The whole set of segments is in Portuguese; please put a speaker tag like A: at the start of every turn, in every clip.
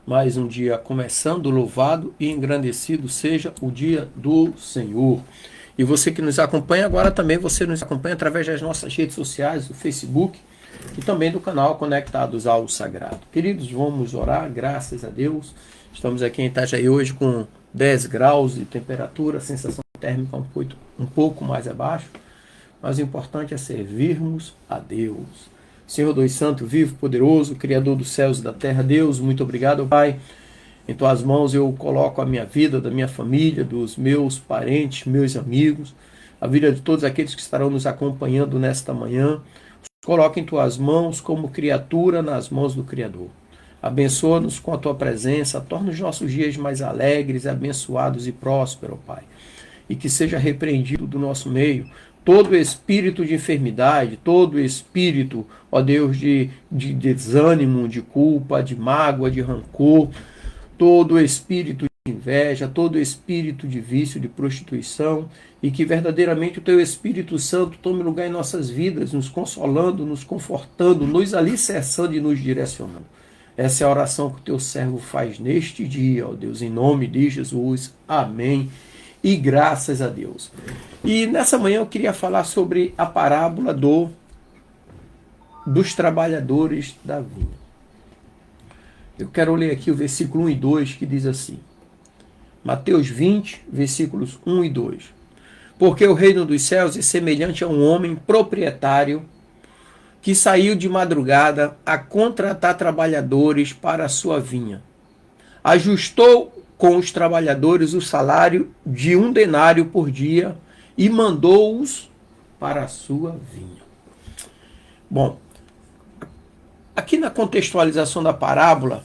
A: Mais um dia começando, louvado e engrandecido seja o dia do Senhor. E você que nos acompanha agora também, você nos acompanha através das nossas redes sociais, do Facebook e também do canal Conectados ao Sagrado. Queridos, vamos orar, graças a Deus. Estamos aqui em Itajaí hoje com 10 graus de temperatura, sensação térmica um pouco mais abaixo, mas o importante é servirmos a Deus. Senhor Deus Santo, vivo, poderoso, Criador dos céus e da terra, Deus, muito obrigado, Pai. Em Tuas mãos eu coloco a minha vida, da minha família, dos meus parentes, meus amigos, a vida de todos aqueles que estarão nos acompanhando nesta manhã. Coloca em Tuas mãos como criatura nas mãos do Criador. Abençoa-nos com a Tua presença, torna os nossos dias mais alegres, abençoados e prósperos, Pai. E que seja repreendido do nosso meio todo espírito de enfermidade, todo espírito, ó Deus, de desânimo, de culpa, de mágoa, de rancor, todo espírito de inveja, todo espírito de vício, de prostituição, e que verdadeiramente o Teu Espírito Santo tome lugar em nossas vidas, nos consolando, nos confortando, nos alicerçando e nos direcionando. Essa é a oração que o Teu servo faz neste dia, ó Deus, em nome de Jesus. Amém. E graças a Deus. E nessa manhã eu queria falar sobre a parábola dos trabalhadores da vinha. Eu quero ler aqui o versículo 1 e 2 que diz assim. Mateus 20, versículos 1 e 2. Porque o reino dos céus é semelhante a um homem proprietário que saiu de madrugada a contratar trabalhadores para a sua vinha. Ajustou com os trabalhadores o salário de 1 denário por dia e mandou-os para a sua vinha. Bom, aqui na contextualização da parábola,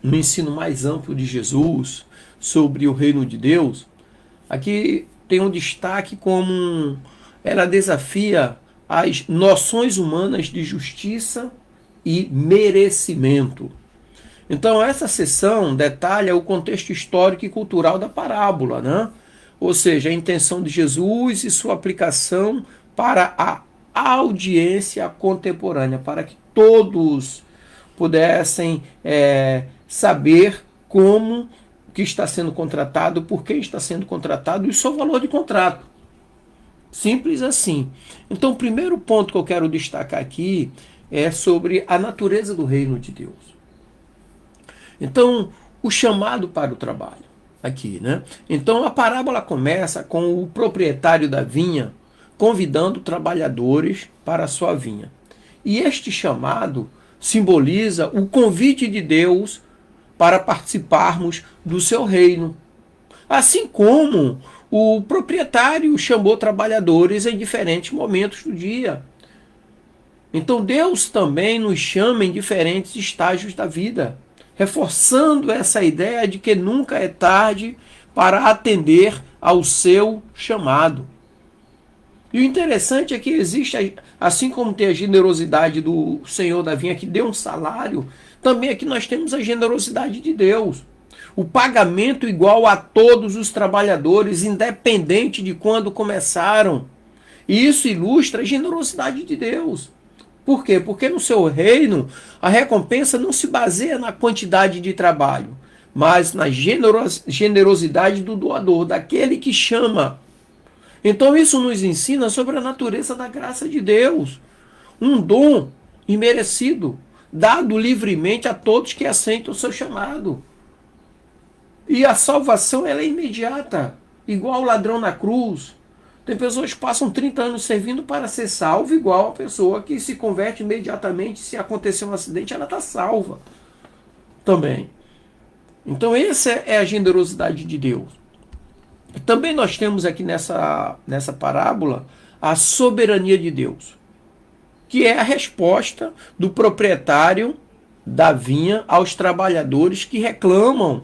A: no ensino mais amplo de Jesus sobre o reino de Deus, aqui tem um destaque como ela desafia as noções humanas de justiça e merecimento. Então, essa sessão detalha o contexto histórico e cultural da parábola, né? Ou seja, a intenção de Jesus e sua aplicação para a audiência contemporânea, para que todos pudessem saber como que está sendo contratado, por quem está sendo contratado e o seu valor de contrato. Simples assim. Então, o primeiro ponto que eu quero destacar aqui é sobre a natureza do reino de Deus. Então, o chamado para o trabalho aqui, né? Então, a parábola começa com o proprietário da vinha convidando trabalhadores para a sua vinha. E este chamado simboliza o convite de Deus para participarmos do seu reino. Assim como o proprietário chamou trabalhadores em diferentes momentos do dia. Então, Deus também nos chama em diferentes estágios da vida, reforçando essa ideia de que nunca é tarde para atender ao seu chamado. E o interessante é que existe, assim como tem a generosidade do Senhor da vinha que deu um salário, também aqui nós temos a generosidade de Deus. O pagamento igual a todos os trabalhadores, independente de quando começaram. E isso ilustra a generosidade de Deus. Por quê? Porque no seu reino, a recompensa não se baseia na quantidade de trabalho, mas na generosidade do doador, daquele que chama. Então isso nos ensina sobre a natureza da graça de Deus. Um dom imerecido, dado livremente a todos que aceitam o seu chamado. E a salvação ela é imediata, igual o ladrão na cruz. Tem pessoas que passam 30 anos servindo para ser salvo, igual a pessoa que se converte imediatamente. Se acontecer um acidente, ela está salva também. Então, essa é a generosidade de Deus. Também nós temos aqui nessa parábola a soberania de Deus, que é a resposta do proprietário da vinha aos trabalhadores que reclamam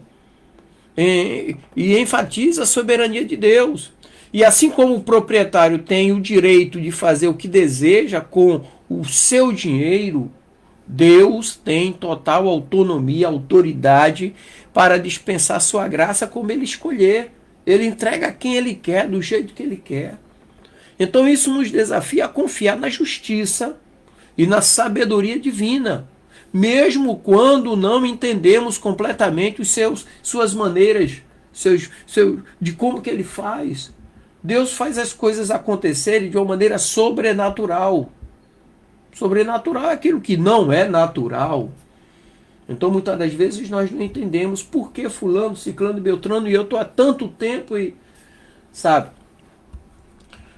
A: e enfatiza a soberania de Deus. E assim como o proprietário tem o direito de fazer o que deseja com o seu dinheiro, Deus tem total autonomia, autoridade para dispensar sua graça como ele escolher. Ele entrega a quem ele quer, do jeito que ele quer. Então isso nos desafia a confiar na justiça e na sabedoria divina, mesmo quando não entendemos completamente suas maneiras, de como que ele faz. Deus faz as coisas acontecerem de uma maneira sobrenatural. Sobrenatural é aquilo que não é natural. Então, muitas das vezes, nós não entendemos por que fulano, ciclano e beltrano, e eu estou há tanto tempo e... Sabe?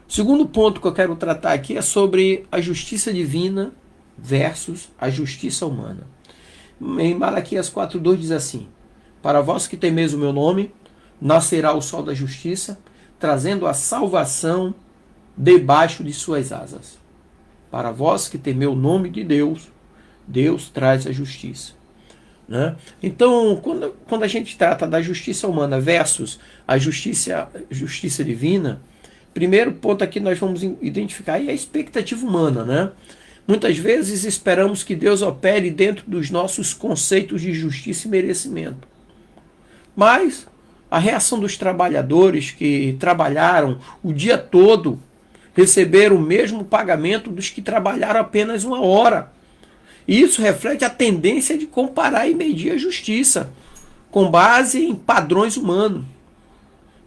A: O segundo ponto que eu quero tratar aqui é sobre a justiça divina versus a justiça humana. Em Malaquias 4:2 diz assim: para vós que temeis o meu nome, nascerá o sol da justiça, trazendo a salvação debaixo de suas asas. Para vós que temei o nome de Deus, Deus traz a justiça. Né? Então, quando a gente trata da justiça humana versus a justiça divina, primeiro ponto aqui nós vamos identificar é a expectativa humana. Né? Muitas vezes esperamos que Deus opere dentro dos nossos conceitos de justiça e merecimento. Mas a reação dos trabalhadores que trabalharam o dia todo receberam o mesmo pagamento dos que trabalharam apenas uma hora. E isso reflete a tendência de comparar e medir a justiça com base em padrões humanos.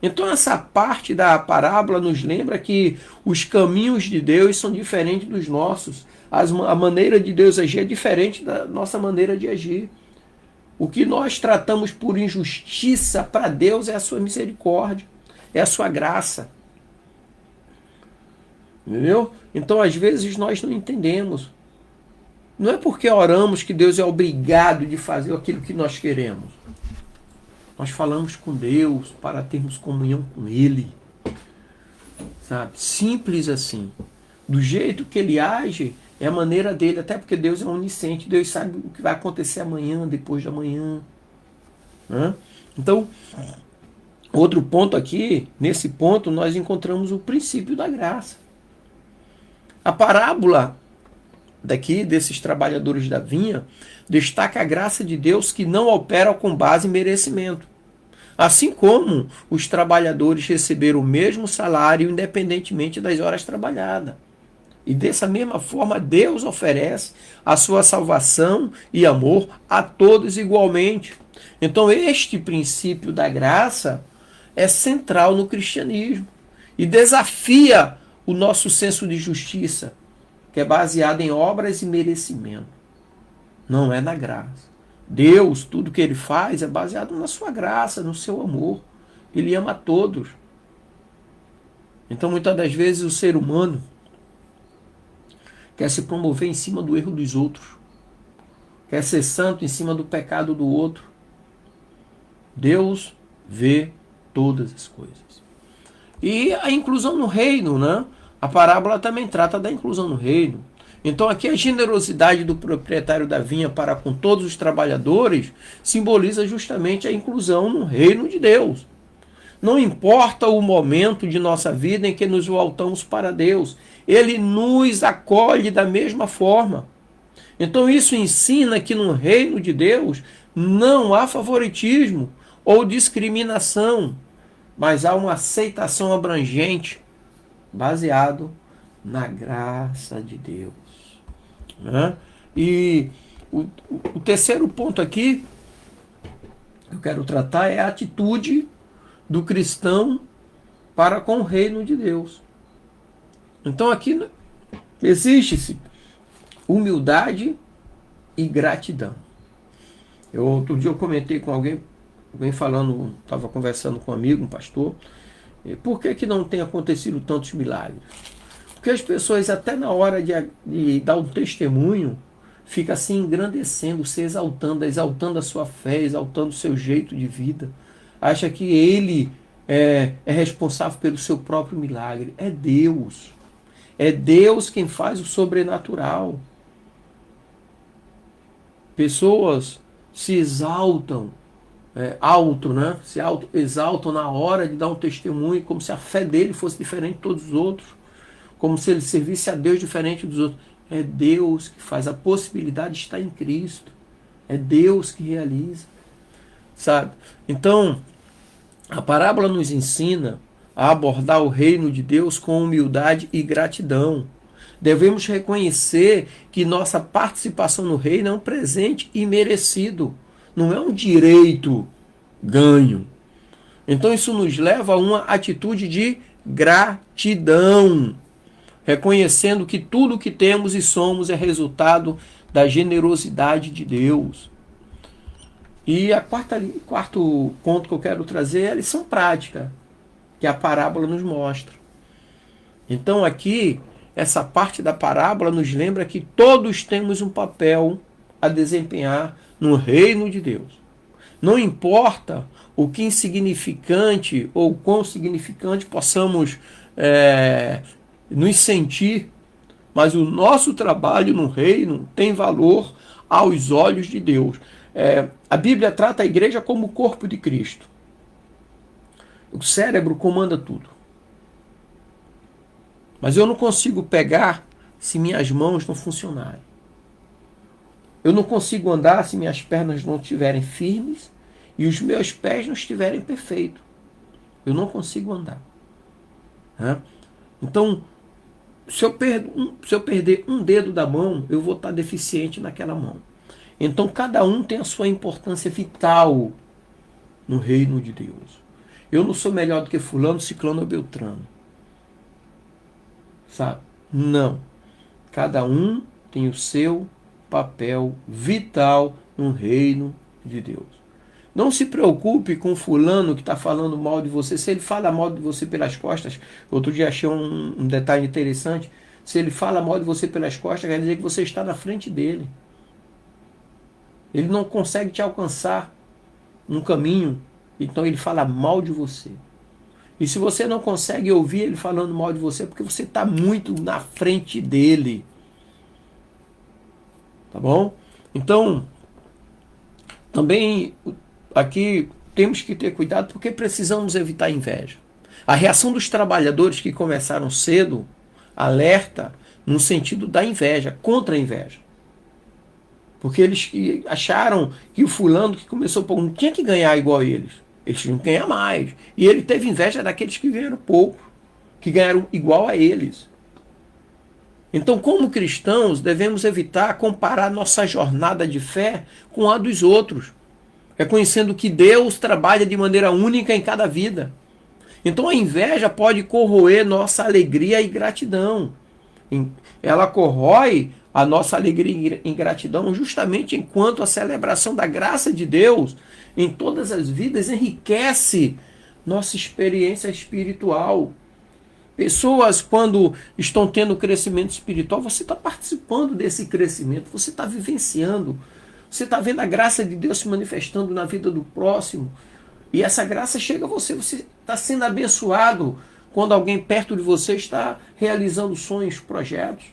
A: Então essa parte da parábola nos lembra que os caminhos de Deus são diferentes dos nossos. A maneira de Deus agir é diferente da nossa maneira de agir. O que nós tratamos por injustiça para Deus é a sua misericórdia, é a sua graça. Entendeu? Então, às vezes, nós não entendemos. Não é porque oramos que Deus é obrigado de fazer aquilo que nós queremos. Nós falamos com Deus para termos comunhão com Ele. Sabe? Simples assim. Do jeito que Ele age, é a maneira dele, até porque Deus é onisciente, Deus sabe o que vai acontecer amanhã, depois de amanhã. Né? Então, outro ponto aqui, nesse ponto, nós encontramos o princípio da graça. A parábola daqui, desses trabalhadores da vinha, destaca a graça de Deus que não opera com base em merecimento. Assim como os trabalhadores receberam o mesmo salário independentemente das horas trabalhadas. E dessa mesma forma, Deus oferece a sua salvação e amor a todos igualmente. Então, este princípio da graça é central no cristianismo e desafia o nosso senso de justiça, que é baseado em obras e merecimento. Não é na graça. Deus, tudo que Ele faz é baseado na sua graça, no seu amor. Ele ama a todos. Então, muitas das vezes, o ser humano quer se promover em cima do erro dos outros, quer ser santo em cima do pecado do outro. Deus vê todas as coisas. E a inclusão no reino, né? A parábola também trata da inclusão no reino. Então aqui a generosidade do proprietário da vinha para com todos os trabalhadores simboliza justamente a inclusão no reino de Deus. Não importa o momento de nossa vida em que nos voltamos para Deus, Ele nos acolhe da mesma forma. Então isso ensina que no reino de Deus não há favoritismo ou discriminação, mas há uma aceitação abrangente, baseado na graça de Deus. Né? E o terceiro ponto aqui que eu quero tratar é a atitude do cristão para com o reino de Deus. Então aqui existe-se humildade e gratidão. Outro dia eu comentei com alguém falando, estava conversando com um amigo, um pastor, por que não tem acontecido tantos milagres? Porque as pessoas até na hora de dar um testemunho, fica se engrandecendo, se exaltando, exaltando a sua fé, exaltando o seu jeito de vida. Acha que ele é responsável pelo seu próprio milagre. É Deus. É Deus quem faz o sobrenatural. Pessoas se exaltam, né? Se exaltam na hora de dar um testemunho, como se a fé dele fosse diferente de todos os outros, como se ele servisse a Deus diferente dos outros. É Deus que faz, a possibilidade está em Cristo. É Deus que realiza. Sabe? Então, a parábola nos ensina a abordar o reino de Deus com humildade e gratidão. Devemos reconhecer que nossa participação no reino é um presente imerecido, não é um direito ganho. Então isso nos leva a uma atitude de gratidão, reconhecendo que tudo que temos e somos é resultado da generosidade de Deus. E quarto ponto que eu quero trazer é a lição prática, que a parábola nos mostra. Então aqui, essa parte da parábola nos lembra que todos temos um papel a desempenhar no reino de Deus. Não importa o que insignificante ou quão significante possamos nos sentir, mas o nosso trabalho no reino tem valor aos olhos de Deus. A Bíblia trata a igreja como o corpo de Cristo. O cérebro comanda tudo. Mas eu não consigo pegar se minhas mãos não funcionarem. Eu não consigo andar se minhas pernas não estiverem firmes e os meus pés não estiverem perfeitos. Eu não consigo andar. Então, se eu perder um dedo da mão, eu vou estar deficiente naquela mão. Então, cada um tem a sua importância vital no reino de Deus. Eu não sou melhor do que fulano, ciclano ou beltrano. Sabe? Não. Cada um tem o seu papel vital no reino de Deus. Não se preocupe com fulano que está falando mal de você. Se ele fala mal de você pelas costas, outro dia achei um detalhe interessante. Se ele fala mal de você pelas costas, quer dizer que você está na frente dele. Ele não consegue te alcançar no caminho, então ele fala mal de você. E se você não consegue ouvir ele falando mal de você, é porque você está muito na frente dele. Tá bom? Então, também aqui temos que ter cuidado porque precisamos evitar a inveja. A reação dos trabalhadores que começaram cedo alerta no sentido da inveja, contra a inveja. Porque eles acharam que o fulano que começou pouco não tinha que ganhar igual a eles. Eles tinham que ganhar mais. E ele teve inveja daqueles que ganharam pouco, que ganharam igual a eles. Então, como cristãos, devemos evitar comparar nossa jornada de fé com a dos outros, reconhecendo que Deus trabalha de maneira única em cada vida. Então, a inveja pode corroer nossa alegria e gratidão. Ela corrói a nossa alegria e gratidão justamente enquanto a celebração da graça de Deus em todas as vidas enriquece nossa experiência espiritual. Pessoas, quando estão tendo crescimento espiritual, você está participando desse crescimento, você está vivenciando, você está vendo a graça de Deus se manifestando na vida do próximo, e essa graça chega a você, você está sendo abençoado quando alguém perto de você está realizando sonhos, projetos.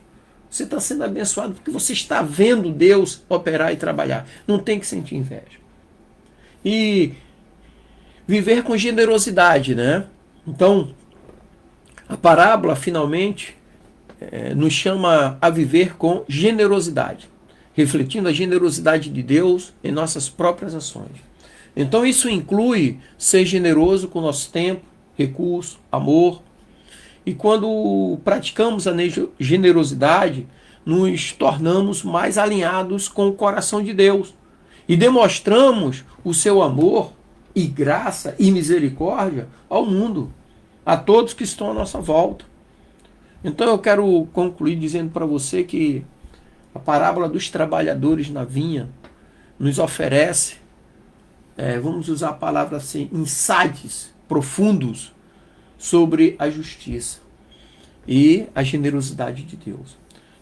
A: Você está sendo abençoado porque você está vendo Deus operar e trabalhar. Não tem que sentir inveja. E viver com generosidade, né? Então, a parábola, finalmente, nos chama a viver com generosidade, refletindo a generosidade de Deus em nossas próprias ações. Então, isso inclui ser generoso com o nosso tempo, recurso, amor. E quando praticamos a generosidade, nos tornamos mais alinhados com o coração de Deus e demonstramos o seu amor e graça e misericórdia ao mundo, a todos que estão à nossa volta. Então eu quero concluir dizendo para você que a parábola dos trabalhadores na vinha nos oferece, vamos usar a palavra assim, insights profundos sobre a justiça e a generosidade de Deus.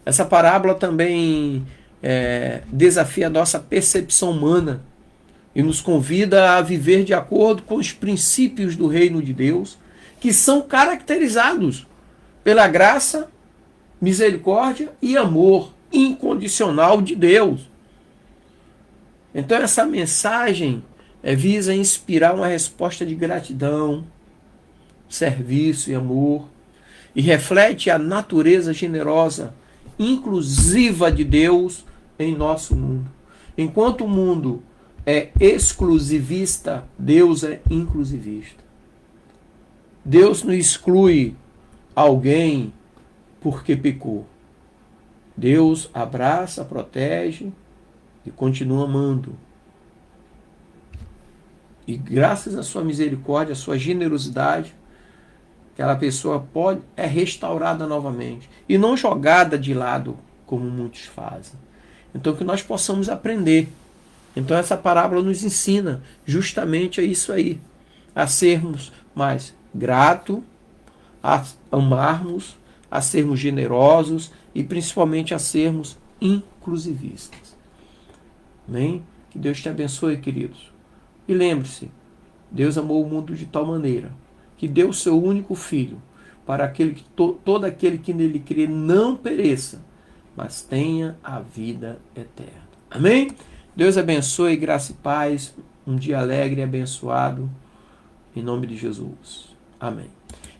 A: Essa parábola também desafia a nossa percepção humana e nos convida a viver de acordo com os princípios do reino de Deus, que são caracterizados pela graça, misericórdia e amor incondicional de Deus. Então essa mensagem visa inspirar uma resposta de gratidão, serviço e amor, e reflete a natureza generosa, inclusiva de Deus em nosso mundo. Enquanto o mundo é exclusivista, Deus é inclusivista. Deus não exclui alguém porque pecou. Deus abraça, protege e continua amando. E graças à sua misericórdia, à sua generosidade, aquela pessoa é restaurada novamente e não jogada de lado como muitos fazem. Então que nós possamos aprender. Então essa parábola nos ensina justamente a isso aí, a sermos mais gratos, a amarmos, a sermos generosos e principalmente a sermos inclusivistas. Amém? Que Deus te abençoe, queridos. E lembre-se, Deus amou o mundo de tal maneira que deu o seu único filho para aquele que todo aquele que nele crê não pereça, mas tenha a vida eterna. Amém? Deus abençoe, graça e paz, um dia alegre e abençoado, em nome de Jesus. Amém.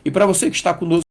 A: E para você que está conosco